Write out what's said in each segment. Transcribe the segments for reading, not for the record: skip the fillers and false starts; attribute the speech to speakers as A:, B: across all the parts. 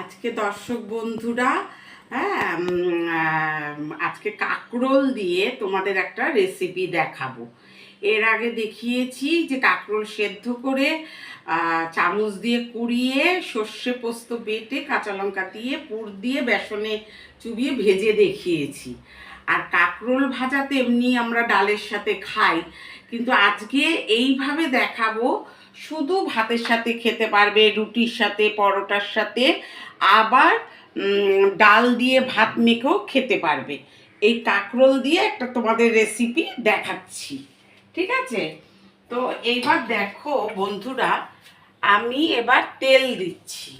A: আজকে দর্শক বন্ধুরা, হ্যাঁ, আজকে কাঁকরোল দিয়ে তোমাদের একটা রেসিপি দেখাবো। এর আগে দেখিয়েছি যে কাঁকরোল সেদ্ধ করে চামচ দিয়ে কুড়িয়ে সর্ষে পোস্ত বেটে কাঁচা লঙ্কা দিয়ে পুর দিয়ে বেসনে চুবিয়ে ভেজে দেখিয়েছি। আর কাঁকরোল ভাজা তো এমনি আমরা ডালের সাথে খাই, কিন্তু আজকে এইভাবে দেখাবো। শুধু ভাতের সাথে খেতে পারবে, রুটির সাথে, পরোটার সাথে, আবার ডাল দিয়ে ভাত মেখেও খেতে পারবে। এই কাঁকরোল দিয়ে একটা তোমাদের রেসিপি দেখাচ্ছি, ঠিক আছে? তো এইবার দেখো বন্ধুরা, আমি এবার তেল দিচ্ছি।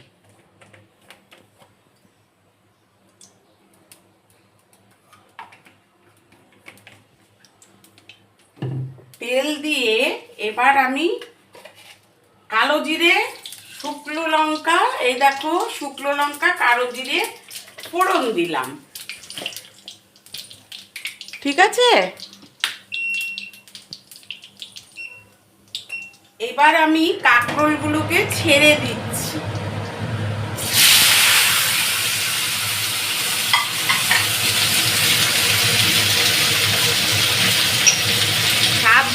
A: তেল দিয়ে এবার আমি কালো জিরে, শুকনো লঙ্কা, এই দেখো শুকনো লঙ্কা, কালো জিরে ফোড়ন দিলাম, ঠিক আছে? এবার আমি কাঁকরোলগুলোকে ছেড়ে দিচ্ছি। স্বাদ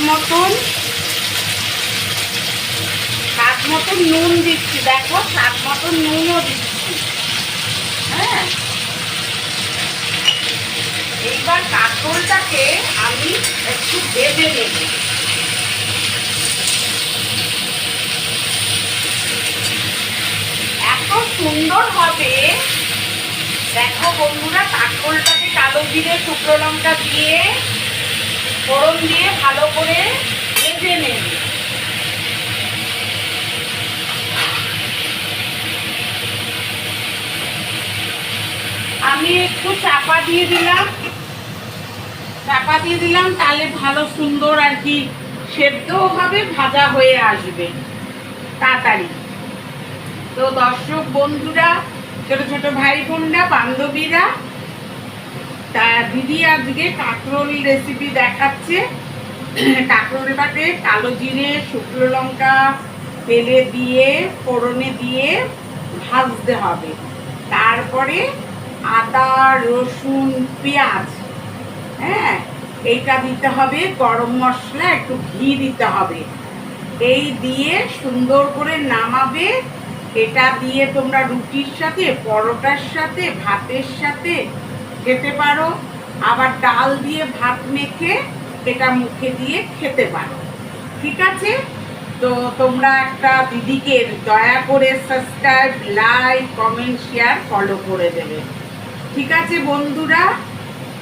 A: মতন নুন দিচ্ছি, দেখো স্বাদ মতন নুনও দিচ্ছি। হ্যাঁ, এইবার কাঁকরোলটাকে আমি একটু ভেজে নেব। এত সুন্দর হবে, দেখো বন্ধুরা, কাঁকরোলটাকে কালো জিরে, শুকনো লঙ্কা দিয়ে ফোড়ন দিয়ে ভালো করে ভেজে নেব। আমি একটু চাপা দিয়ে দিলাম, তাহলে ভালো সুন্দর আর কি সেদ্ধও হবে, ভাজা হয়ে আসবে তাড়াতাড়ি। তো দর্শক বন্ধুরা, ছোট ছোট ভাই বোনরা, বান্ধবীরা, তা দিদি আজকে কাঁকরোল রেসিপি দেখাচ্ছে। কাঁকরোলটাকে কালো জিরে, শুকনো লঙ্কা তেলে দিয়ে ফোড়নে দিয়ে ভাজতে হবে। তারপরে আদা, রসুন, পেঁয়াজ, হ্যাঁ, এইটা দিতে হবে, গরম মশলা, একটু ঘি দিতে হবে। এই দিয়ে সুন্দর করে নামাবে। এটা দিয়ে তোমরা রুটির সাথে, পরোটার সাথে, ভাতের সাথে খেতে পারো, আবার ডাল দিয়ে ভাত মেখে এটা মুখে দিয়ে খেতে পারো, ঠিক আছে? তো তোমরা একটা দিদিকে দয়া করে subscribe, like, comment, share, follow করে দেবে, ঠিক আছে বন্ধুরা,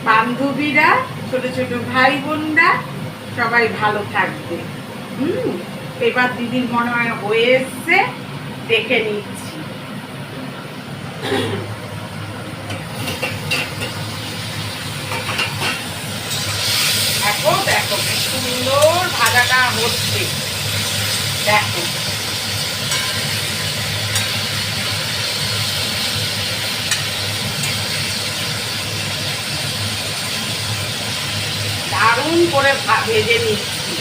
A: বান্ধবীরা, ছোট ছোট ভাই বোনরা, সবাই ভালো থাকবে। এবার দিদির মনে হয় হয়ে এসছে, দেখে নিচ্ছি। দেখো দেখো কি সুন্দর ভাজাটা হচ্ছে, দেখো। দারুণ করে ভেজে নিচ্ছি।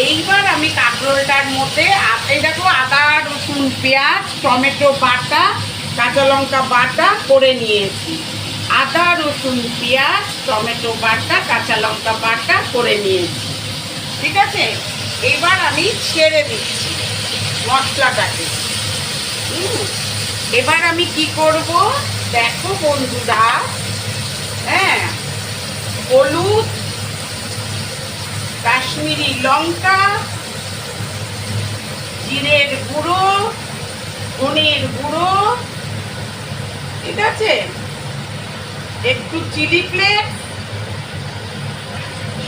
A: এইবার আমি কাঁকরোলটার মধ্যে এই দেখো আদা, রসুন, পেঁয়াজ, টমেটো বাটা, কাঁচা লঙ্কা বাটা করে নিয়েছি। আদা, রসুন, পেঁয়াজ, টমেটো বাটা, কাঁচা লঙ্কা বাটা করে নিয়েছি, ঠিক আছে? এবার আমি ছেড়ে দিচ্ছি মশলাটাকে। এবার আমি কি করব দেখো বন্ধুরা, হ্যাঁ, হলুদ, কাশ্মীরি লঙ্কা, জিরের গুঁড়ো, ধনের গুঁড়ো, ঠিক আছে, একটু চিলি ফ্লেক্স,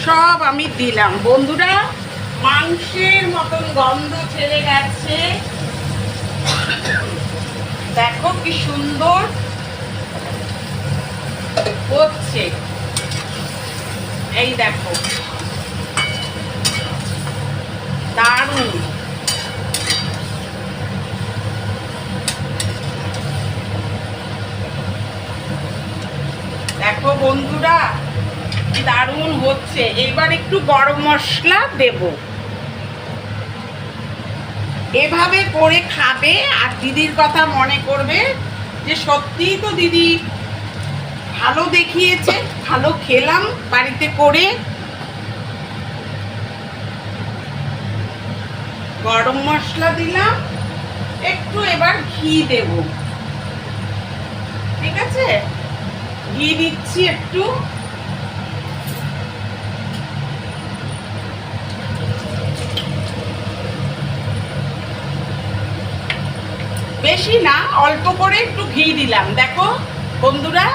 A: সব আমি দিলাম বন্ধুরা। মাংসের মতন গন্ধ ছেড়ে গেছে, দেখো কি সুন্দর হচ্ছে, এই দেখো দারুণ। দেখো দেখো বন্ধুরা দারুণ হচ্ছে। এবার একটু গরম মশলা দেব। এভাবে করে খাবে আর দিদির কথা মনে করবে যে সত্যিই তো দিদি ভালো দেখিয়েছে, ভালো খেলাম বাড়িতে করে। গরম মশলা দিলাম, একটু এবার ঘি দেব। ঠিক আছে, ঘি দিচ্ছি একটু। বেশি না, অল্প করে একটু ঘি দিলাম। দেখো বন্ধুরা,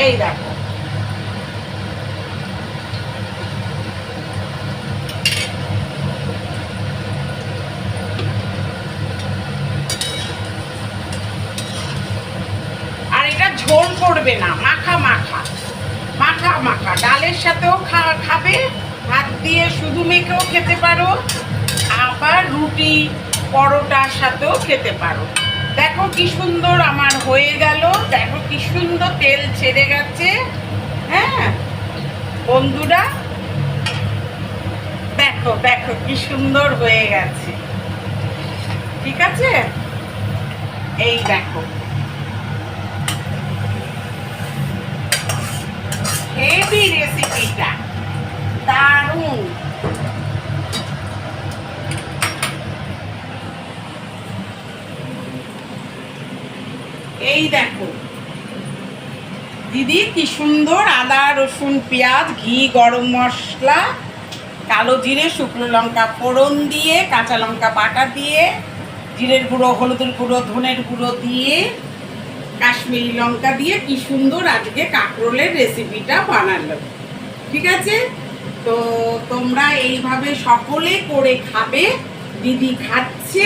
A: এই দেখো আর এটা ঝোল করবে না, মাখা মাখা মাখা মাখা। ডালের সাথেও খাবে, ভাত দিয়ে শুধু মেখেও খেতে পারো, আবার রুটি পরোটার সাথেও খেতে পারো। দেখো কি সুন্দর আমার হয়ে গেল, দেখো কি সুন্দর তেল ছেড়ে গেছে। হ্যাঁ বন্ধুরা, দেখো দেখো কি সুন্দর হয়ে গেছে। ঠিক আছে, এই দেখো হেভি রেসিপিটা, দারুণ। এই দেখো দিদি কি সুন্দর আদা রসুন পেঁয়াজ ঘি গরম মশলা কালো জিরে শুকনো লঙ্কা ফোড়ন দিয়ে কাঁচা লঙ্কা বাটা দিয়ে জিরের গুঁড়ো হলুদের গুঁড়ো ধনের গুঁড়ো দিয়ে কাশ্মীরি লঙ্কা দিয়ে কি সুন্দর আজকে কাঁকরোলের রেসিপিটা বানালো। ঠিক আছে, তো তোমরা এইভাবে সকলে করে খাবে। দিদি খাচ্ছে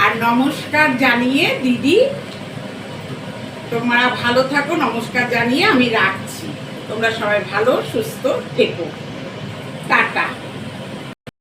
A: আর নমস্কার জানিয়ে দিদি তোমরা ভালো থাকো, নমস্কার জানিয়ে আমি রাখছি। তোমরা সবাই ভালো সুস্থ থেকো, টাটা।